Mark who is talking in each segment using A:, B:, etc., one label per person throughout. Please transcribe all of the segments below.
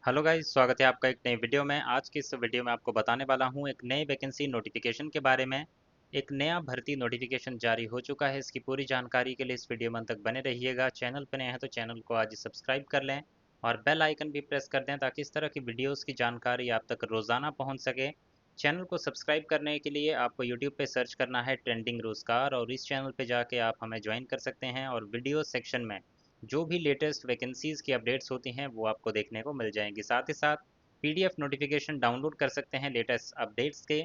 A: Hello guys, स्वागत है आपका एक नई वीडियो में। आज की इस वीडियो में आपको बताने वाला हूं एक नई वैकेंसी नोटिफिकेशन के बारे में। एक नया भर्ती नोटिफिकेशन जारी हो चुका है। इसकी पूरी जानकारी के लिए इस वीडियो में अंत तक बने रहिएगा। चैनल पर नए हैं तो चैनल को आज ही सब्सक्राइब कर लें और बेल आइकन भी प्रेस कर दें ताकि इस तरह की वीडियोज़ की जानकारी आप तक रोज़ाना पहुँच सके। चैनल को सब्सक्राइब करने के लिए आपको यूट्यूब पर सर्च करना है ट्रेंडिंग रोज़गार, और इस चैनल पर जाके आप हमें ज्वाइन कर सकते हैं और वीडियो सेक्शन में जो भी लेटेस्ट वैकेंसीज़ की अपडेट्स होती हैं वो आपको देखने को मिल जाएंगी। साथ ही साथ पीडीएफ नोटिफिकेशन डाउनलोड कर सकते हैं लेटेस्ट अपडेट्स के।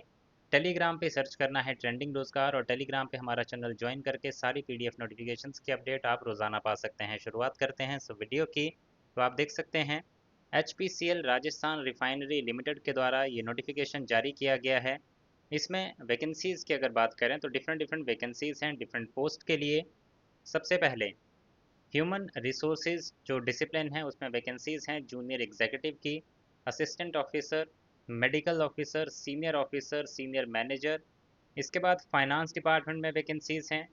A: टेलीग्राम पे सर्च करना है ट्रेंडिंग रोजगार और टेलीग्राम पे हमारा चैनल ज्वाइन करके सारी पीडीएफ नोटिफिकेशंस की अपडेट आप रोज़ाना पा सकते हैं। शुरुआत करते हैं इस वीडियो की। तो आप देख सकते हैं HPCL राजस्थान रिफाइनरी लिमिटेड के द्वारा ये नोटिफिकेशन जारी किया गया है। इसमें वैकेंसीज़ की अगर बात करें तो डिफरेंट डिफरेंट वैकेंसीज़ हैं डिफरेंट पोस्ट के लिए। सबसे पहले ह्यूमन रिसोर्सेज जो डिसिप्लिन है उसमें वैकेंसीज हैं जूनियर एग्जीक्यूटिव की, assistant officer, medical officer, senior officer, senior manager. इसके बाद फाइनेंस डिपार्टमेंट में वैकेंसीज हैं,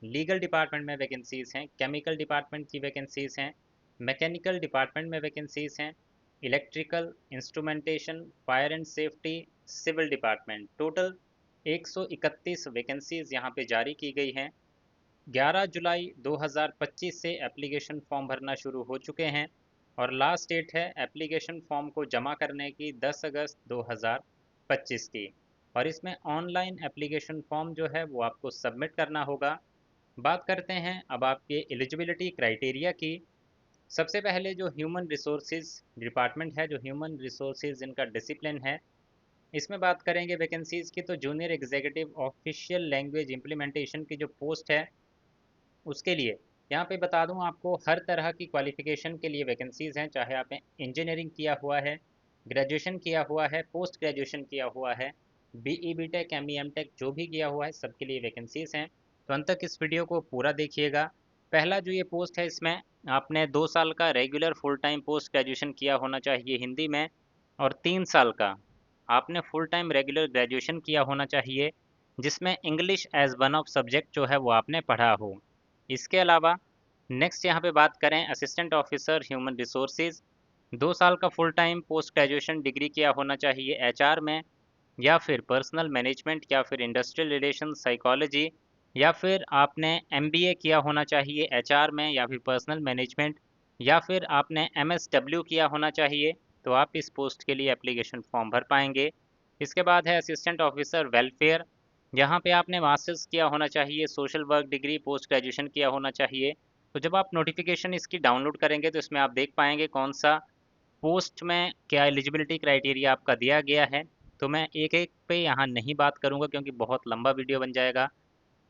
A: लीगल डिपार्टमेंट में वैकेंसीज हैं, केमिकल डिपार्टमेंट की वैकेंसीज हैं, मैकेनिकल डिपार्टमेंट में वैकेंसीज हैं, electrical, instrumentation, fire and safety, civil department. Total 131 vacancies यहाँ पे जारी की गई हैं। 11 जुलाई 2025 से एप्लीकेशन फॉर्म भरना शुरू हो चुके हैं और लास्ट डेट है एप्लीकेशन फॉर्म को जमा करने की 10 अगस्त 2025 की। और इसमें ऑनलाइन एप्लीकेशन फॉर्म जो है वो आपको सबमिट करना होगा। बात करते हैं अब आपके एलिजिबिलिटी क्राइटेरिया की। सबसे पहले जो ह्यूमन रिसोर्सेज डिपार्टमेंट है, जो ह्यूमन रिसोर्सेज इनका डिसिप्लिन है, इसमें बात करेंगे वैकेंसीज की तो junior executive official language implementation की जो पोस्ट है उसके लिए यहाँ पे बता दूं आपको हर तरह की क्वालिफ़िकेशन के लिए वैकेंसीज़ हैं। चाहे आपने इंजीनियरिंग किया हुआ है, ग्रेजुएशन किया हुआ है, पोस्ट ग्रेजुएशन किया हुआ है, BE BTech ME MTech जो भी किया हुआ है सबके लिए वैकेंसीज़ हैं। तो अंत तक इस वीडियो को पूरा देखिएगा। पहला जो ये पोस्ट है इसमें आपने 2 साल का regular full time post graduation किया होना चाहिए हिंदी में, और 3 साल का आपने फुल टाइम रेगुलर ग्रेजुएशन किया होना चाहिए जिसमें English as one of subject जो है वो आपने पढ़ा हो। इसके अलावा नेक्स्ट यहाँ पे बात करें असिस्टेंट ऑफिसर ह्यूमन रिसोर्सेज, 2 साल का full time post graduation degree किया होना चाहिए HR में, या फिर पर्सनल मैनेजमेंट, या फिर इंडस्ट्रियल रिलेशन साइकोलॉजी, या फिर आपने MBA किया होना चाहिए HR में या फिर पर्सनल मैनेजमेंट, या फिर आपने MSW किया होना चाहिए। तो आप इस पोस्ट के लिए एप्लीकेशन फॉर्म भर पाएंगे। इसके बाद है असिस्टेंट ऑफिसर वेलफेयर, यहाँ पे आपने मास्टर्स किया होना चाहिए, social work degree post graduation किया होना चाहिए। तो जब आप नोटिफिकेशन इसकी डाउनलोड करेंगे तो इसमें आप देख पाएंगे कौन सा पोस्ट में क्या एलिजिबिलिटी क्राइटेरिया आपका दिया गया है। तो मैं एक एक पे यहाँ नहीं बात करूँगा क्योंकि बहुत लंबा वीडियो बन जाएगा।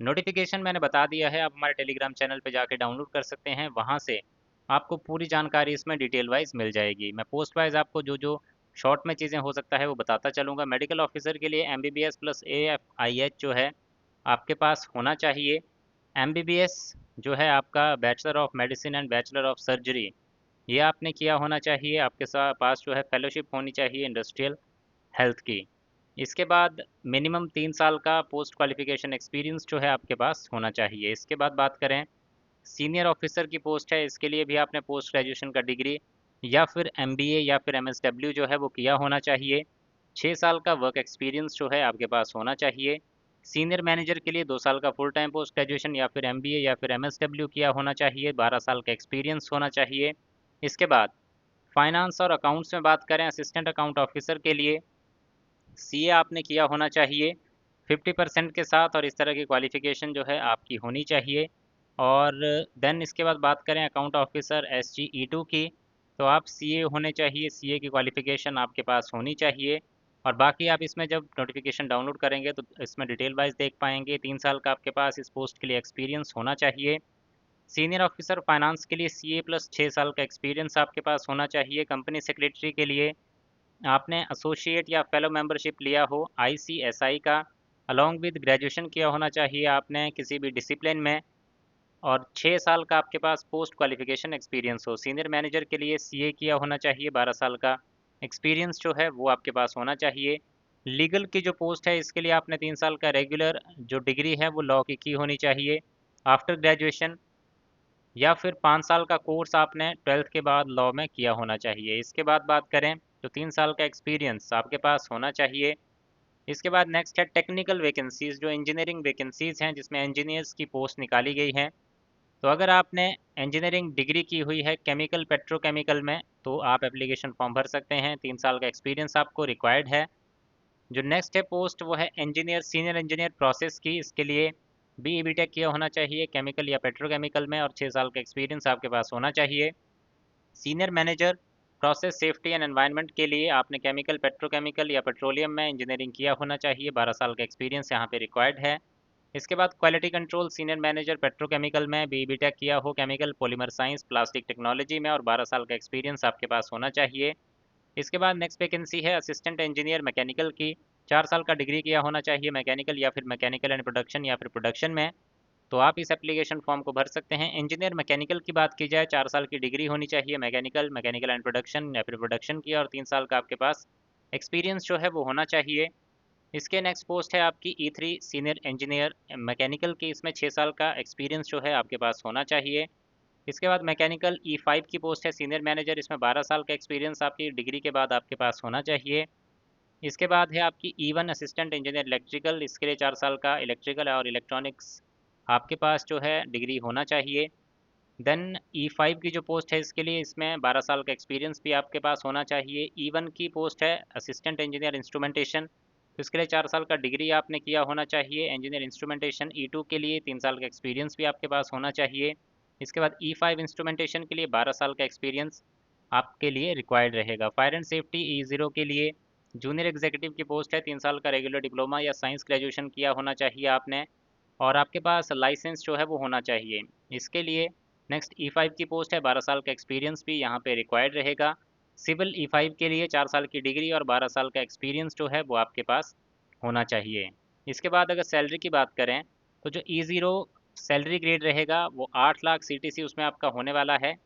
A: नोटिफिकेशन मैंने बता दिया है, आप हमारे टेलीग्राम चैनल पे जाके डाउनलोड कर सकते हैं। वहाँ से आपको पूरी जानकारी इसमें डिटेल वाइज मिल जाएगी। मैं पोस्ट वाइज आपको जो जो शॉर्ट में चीज़ें हो सकता है वो बताता चलूँगा। मेडिकल ऑफिसर के लिए MBBS प्लस AFIH जो है आपके पास होना चाहिए। MBBS जो है आपका bachelor of medicine and bachelor of surgery, ये आपने किया होना चाहिए। आपके साथ पास जो है फेलोशिप होनी चाहिए इंडस्ट्रियल हेल्थ की। इसके बाद मिनिमम 3 साल का पोस्ट क्वालिफिकेशन एक्सपीरियंस जो है आपके पास होना चाहिए। इसके बाद बात करें सीनियर ऑफिसर की पोस्ट है, इसके लिए भी आपने पोस्ट ग्रेजुएशन का डिग्री या फिर MBA या फिर MSW जो है वो किया होना चाहिए। 6 साल का वर्क एक्सपीरियंस जो है आपके पास होना चाहिए। सीनियर मैनेजर के लिए 2 साल का फुल टाइम पोस्ट ग्रेजुएशन या फिर MBA या फिर MSW किया होना चाहिए। 12 साल का एक्सपीरियंस होना चाहिए। इसके बाद फाइनेंस और अकाउंट्स में बात करें असिस्टेंट अकाउंट ऑफिसर के लिए CA आपने किया होना चाहिए 50% के साथ, और इस तरह की क्वालिफिकेशन जो है आपकी होनी चाहिए। और देन इसके बाद बात करें अकाउंट ऑफिसर SGE2 की, तो आप CA होने चाहिए, CA की क्वालिफिकेशन आपके पास होनी चाहिए। और बाकी आप इसमें जब नोटिफिकेशन डाउनलोड करेंगे तो इसमें डिटेल वाइज देख पाएंगे। 3 साल का आपके पास इस पोस्ट के लिए एक्सपीरियंस होना चाहिए। सीनियर ऑफिसर फाइनेंस के लिए CA प्लस 6 साल का एक्सपीरियंस आपके पास होना चाहिए। कंपनी सेक्रेटरी के लिए आपने एसोसिएट या फेलो मेंबरशिप लिया हो ICSI का, अलॉन्ग विद ग्रेजुएशन किया होना चाहिए आपने किसी भी डिसिप्लिन में, और 6 साल का आपके पास पोस्ट क्वालिफिकेशन एक्सपीरियंस हो। सीनियर मैनेजर के लिए CA किया होना चाहिए, 12 साल का एक्सपीरियंस जो है वो आपके पास होना चाहिए। लीगल की जो पोस्ट है इसके लिए आपने 3 साल का रेगुलर जो डिग्री है वो लॉ की होनी चाहिए आफ्टर ग्रेजुएशन। या फिर 5 साल का कोर्स आपने 12th के बाद लॉ में किया होना चाहिए। इसके बाद बात करें तो 3 साल का एक्सपीरियंस आपके पास होना चाहिए। इसके बाद नेक्स्ट है टेक्निकल वैकेंसीज, जो इंजीनियरिंग वैकेंसीज हैं जिसमें इंजीनियर्स की पोस्ट निकाली गई हैं। तो अगर आपने इंजीनियरिंग डिग्री की हुई है केमिकल पेट्रोकेमिकल में तो आप एप्लीकेशन फॉर्म भर सकते हैं। 3 साल का एक्सपीरियंस आपको रिक्वायर्ड है। जो नेक्स्ट है पोस्ट वो है इंजीनियर, सीनियर इंजीनियर प्रोसेस की। इसके लिए बी बी टेक किया होना चाहिए केमिकल या पेट्रोकेमिकल में और 6 साल का एक्सपीरियंस आपके पास होना चाहिए। Senior manager process safety and environment के लिए आपने केमिकल पेट्रोकेमिकल या पेट्रोलियम में इंजीनियरिंग किया होना चाहिए। 12 साल का एक्सपीरियंस यहाँ पे रिक्वायर्ड है। इसके बाद quality control senior manager petrochemical में बी बी टेक किया हो chemical polymer science plastic technology में और 12 साल का एक्सपीरियंस आपके पास होना चाहिए। इसके बाद नेक्स्ट वैकेंसी है असिस्टेंट इंजीनियर मैकेनिकल की। 4 साल का डिग्री किया होना चाहिए मैकेनिकल या फिर मैकेनिकल एंड प्रोडक्शन या फिर प्रोडक्शन में। तो आप इस एप्लीकेशन फॉर्म को भर सकते हैं। इंजीनियर मैकेनिकल की बात की जाए 4 साल की डिग्री होनी चाहिए मैकेनिकल, मैकेनिकल एंड प्रोडक्शन या फिर प्रोडक्शन की, और 3 साल का आपके पास एक्सपीरियंस जो है वो होना चाहिए। इसके नेक्स्ट पोस्ट है आपकी E3 सीनियर इंजीनियर मैकेनिकल की। इसमें 6 साल का एक्सपीरियंस जो है आपके पास होना चाहिए। इसके बाद मैकेनिकल E5 की पोस्ट है सीनियर मैनेजर। इसमें 12 साल का एक्सपीरियंस आपकी डिग्री के बाद आपके पास होना चाहिए। इसके बाद है आपकी E1 असिस्टेंट इंजीनियर इलेक्ट्रिकल। इसके लिए 4 साल का इलेक्ट्रिकल और इलेक्ट्रॉनिक्स आपके पास जो है डिग्री होना चाहिए। देन E5 की जो पोस्ट है इसके लिए इसमें 12 साल का एक्सपीरियंस भी आपके पास होना चाहिए। E1 की पोस्ट है असिस्टेंट इंजीनियर इंस्ट्रूमेंटेशन। तो इसके लिए 4 साल का डिग्री आपने किया होना चाहिए इंजीनियर इंस्ट्रूमेंटेशन। E2 के लिए 3 साल का एक्सपीरियंस भी आपके पास होना चाहिए। इसके बाद E5 इंस्ट्रूमेंटेशन के लिए 12 साल का एक्सपीरियंस आपके लिए रिक्वायर्ड रहेगा। फायर एंड सेफ्टी E0 के लिए जूनियर एग्जीक्यूटिव की पोस्ट है। 3 साल का रेगुलर डिप्लोमा या साइंस ग्रेजुएशन किया होना चाहिए आपने, और आपके पास लाइसेंस जो है वो होना चाहिए। इसके लिए नेक्स्ट E5 की पोस्ट है। 12 साल का एक्सपीरियंस भी यहाँ पे रिक्वायर्ड रहेगा। सिविल E5 के लिए 4 साल की डिग्री और 12 साल का एक्सपीरियंस जो है वो आपके पास होना चाहिए। इसके बाद अगर सैलरी की बात करें तो जो E0 सैलरी ग्रेड रहेगा वो 8 लाख CTC उसमें आपका होने वाला है।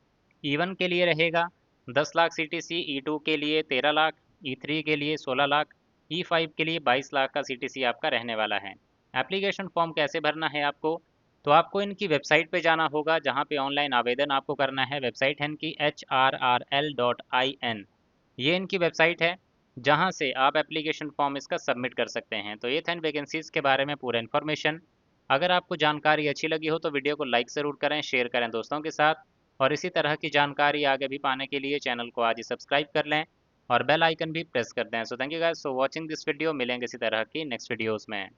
A: E1 के लिए रहेगा 10 लाख CTC, E2 के लिए 13 लाख, E3 के लिए 16 लाख, E5 के लिए 22 लाख का CTC आपका रहने वाला है। एप्लीकेशन फॉर्म कैसे भरना है आपको, तो आपको इनकी वेबसाइट पे जाना होगा जहाँ पे ऑनलाइन आवेदन आपको करना है। वेबसाइट है इनकी HRRL.in। ये इनकी वेबसाइट है जहाँ से आप एप्लीकेशन फॉर्म इसका सबमिट कर सकते हैं। तो ये था इन वैकेंसीज़ के बारे में पूरा इन्फॉर्मेशन। अगर आपको जानकारी अच्छी लगी हो तो वीडियो को लाइक ज़रूर करें, शेयर करें दोस्तों के साथ, और इसी तरह की जानकारी आगे भी पाने के लिए चैनल को आज ही सब्सक्राइब कर लें और बेल आइकन भी प्रेस कर दें। So thank you guys for watching this video. मिलेंगे इसी तरह की नेक्स्ट वीडियोज़ में।